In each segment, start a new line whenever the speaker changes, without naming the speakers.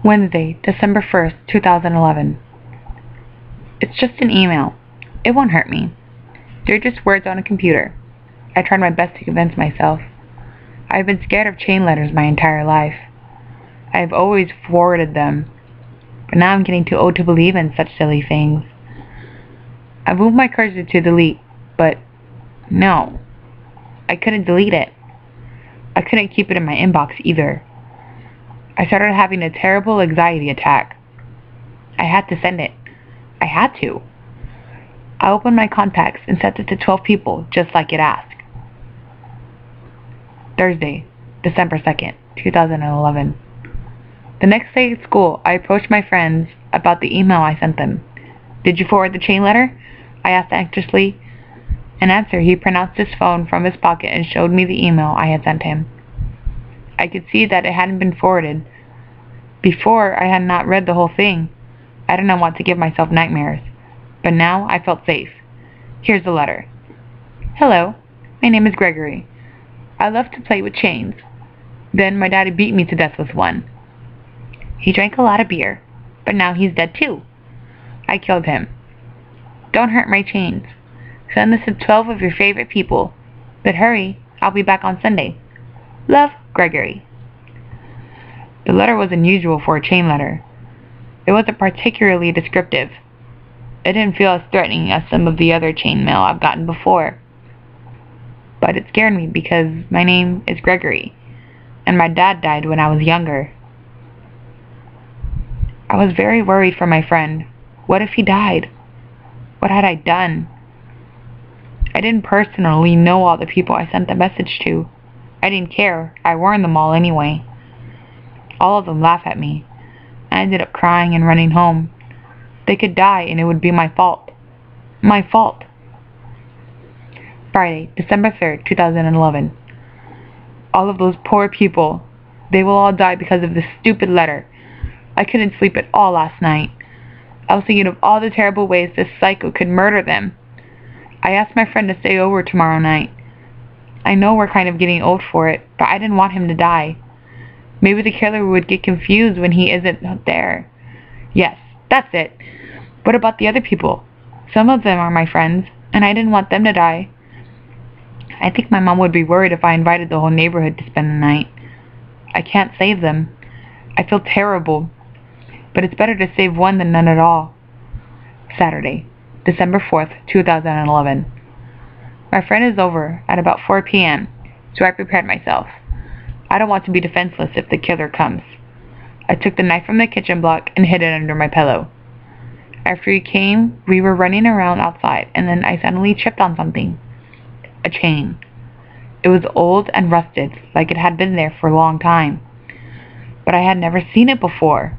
Wednesday, December 1st, 2011. It's just an email. It won't hurt me. They're just words on a computer. I tried my best to convince myself. I've been scared of chain letters my entire life. I've always forwarded them, but now I'm getting too old to believe in such silly things. I moved my cursor to delete, but no. I couldn't delete it. I couldn't keep it in my inbox either. I started having a terrible anxiety attack. I had to send it. I had to. I opened my contacts and sent it to 12 people, just like it asked. Thursday, December 2nd, 2011. The next day at school, I approached my friends about the email I sent them. "Did you forward the chain letter?" I asked anxiously. In answer, he pronounced his phone from his pocket and showed me the email I had sent him. I could see that it hadn't been forwarded. Before, I had not read the whole thing. I did not want to give myself nightmares. But now I felt safe. Here's the letter. "Hello, my name is Gregory. I love to play with chains. Then my daddy beat me to death with one. He drank a lot of beer, but now he's dead too. I killed him. Don't hurt my chains. Send this to 12 of your favorite people. But hurry, I'll be back on Sunday. Love, Gregory." The letter was unusual for a chain letter. It wasn't particularly descriptive. It didn't feel as threatening as some of the other chain mail I've gotten before. But it scared me because my name is Gregory, and my dad died when I was younger. I was very worried for my friend. What if he died? What had I done? I didn't personally know all the people I sent the message to. I didn't care. I warned them all anyway. All of them laughed at me. I ended up crying and running home. They could die and it would be my fault. My fault. Friday, December 3rd, 2011. All of those poor people. They will all die because of this stupid letter. I couldn't sleep at all last night. I was thinking of all the terrible ways this psycho could murder them. I asked my friend to stay over tomorrow night. I know we're kind of getting old for it, but I didn't want him to die. Maybe the killer would get confused when he isn't there. Yes, that's it. What about the other people? Some of them are my friends, and I didn't want them to die. I think my mom would be worried if I invited the whole neighborhood to spend the night. I can't save them. I feel terrible. But it's better to save one than none at all. Saturday, December 4th, 2011. My friend is over at about 4 p.m., so I prepared myself. I don't want to be defenseless if the killer comes. I took the knife from the kitchen block and hid it under my pillow. After he came, we were running around outside, and then I suddenly tripped on something. A chain. It was old and rusted, like it had been there for a long time. But I had never seen it before.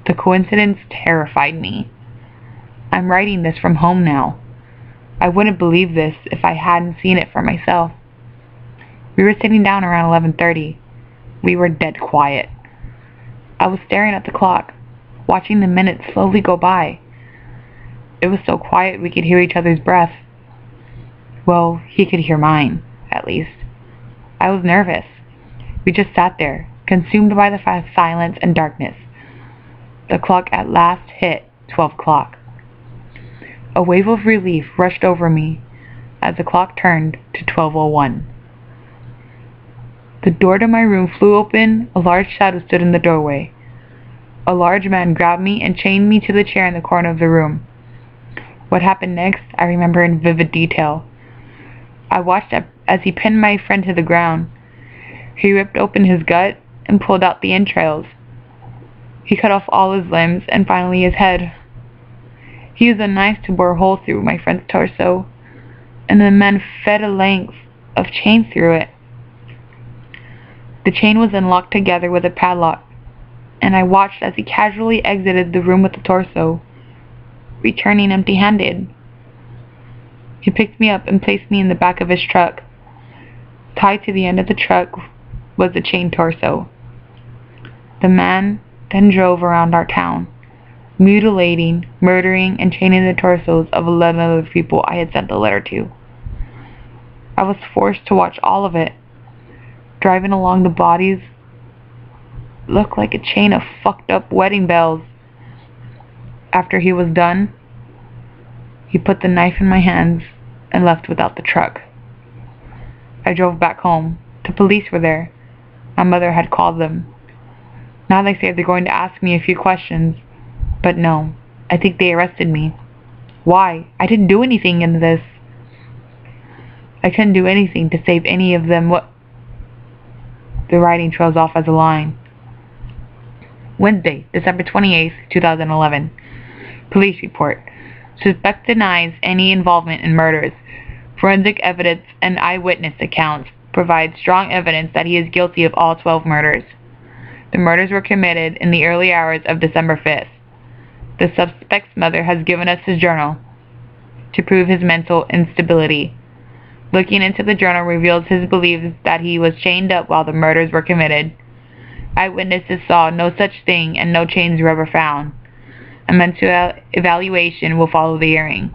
The coincidence terrified me. I'm writing this from home now. I wouldn't believe this if I hadn't seen it for myself. We were sitting down around 11:30. We were dead quiet. I was staring at the clock, watching the minutes slowly go by. It was so quiet we could hear each other's breath. Well, he could hear mine, at least. I was nervous. We just sat there, consumed by the silence and darkness. The clock at last hit 12 o'clock. A wave of relief rushed over me as the clock turned to 12:01. The door to my room flew open. A large shadow stood in the doorway. A large man grabbed me and chained me to the chair in the corner of the room. What happened next, I remember in vivid detail. I watched as he pinned my friend to the ground. He ripped open his gut and pulled out the entrails. He cut off all his limbs and finally his head. He used a knife to bore a hole through my friend's torso, and the man fed a length of chain through it. The chain was then locked together with a padlock, and I watched as he casually exited the room with the torso, returning empty-handed. He picked me up and placed me in the back of his truck. Tied to the end of the truck was the chained torso. The man then drove around our town, mutilating, murdering, and chaining the torsos of 11 other people I had sent the letter to. I was forced to watch all of it, driving along the bodies looked like a chain of fucked up wedding bells. After he was done, he put the knife in my hands and left without the truck. I drove back home. The police were there. My mother had called them. Now they say they're going to ask me a few questions. But no, I think they arrested me. Why? I didn't do anything in this. I couldn't do anything to save any of them. What? The writing trails off as a line. Wednesday, December 28th, 2011. Police report. Suspect denies any involvement in murders. Forensic evidence and eyewitness accounts provide strong evidence that he is guilty of all 12 murders. The murders were committed in the early hours of December 5th. The suspect's mother has given us his journal to prove his mental instability. Looking into the journal reveals his belief that he was chained up while the murders were committed. Eyewitnesses saw no such thing and no chains were ever found. A mental evaluation will follow the hearing.